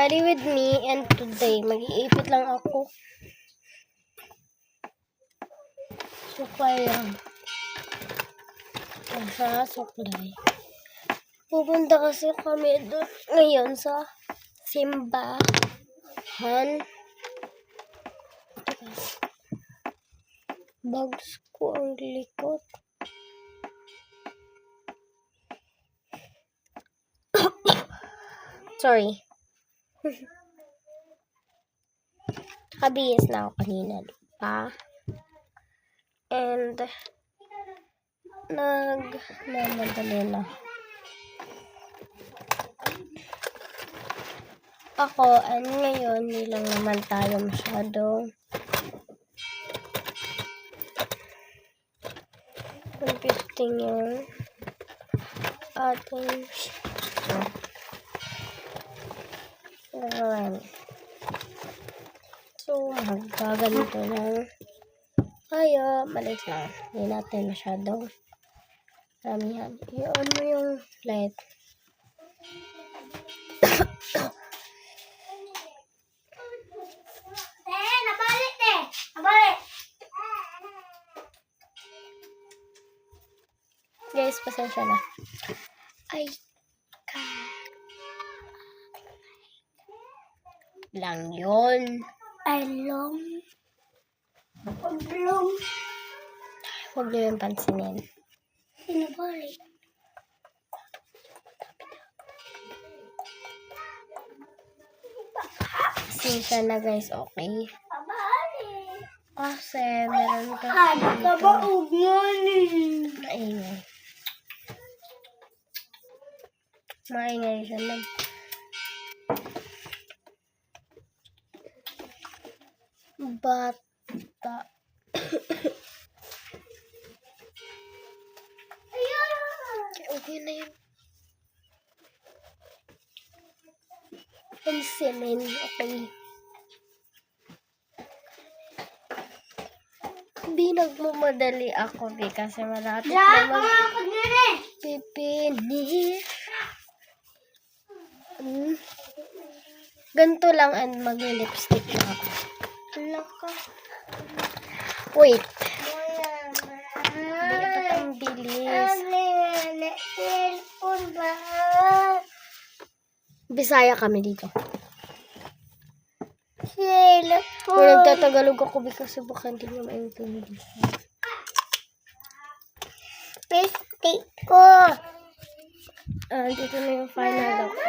Study with me, and today mag-iipit lang ako. Suklay lang. Sa suklay. Pupunta kasi kami doon ngayon sa simbahan. Bags ko ang likot. Sorry. Nakabihis na ako kanina pa. And nagmamadali na. Ako, ngayon, hindi lang naman tayo masyadong computing yung ating gagawin. So, magkaganito lang. Tayo, maliit lang. Hindi natin masyadong ramihan. I-on mo yung light. Nabalik! Guys, pasensya na. Ay, lang yun. Along. Huwag niyo yung pansinin. Nabalik. Pasensya na guys, okay? Nabalik. Kasi meron ka Ka ba ugmonin? Maingay siya lang. Bata. Okay na yun. Pencilin. Okay. Nagmamadali ako kasi malapit na magpipinish. Ganito lang and mag-lipstick na ako. Laka. Wait. Ito pang bilis. Bisaya kami dito. Kung nagtatagalog ako kasi baka hindi nyo maintindihan. Lipstick ko. Dito na yung final ako.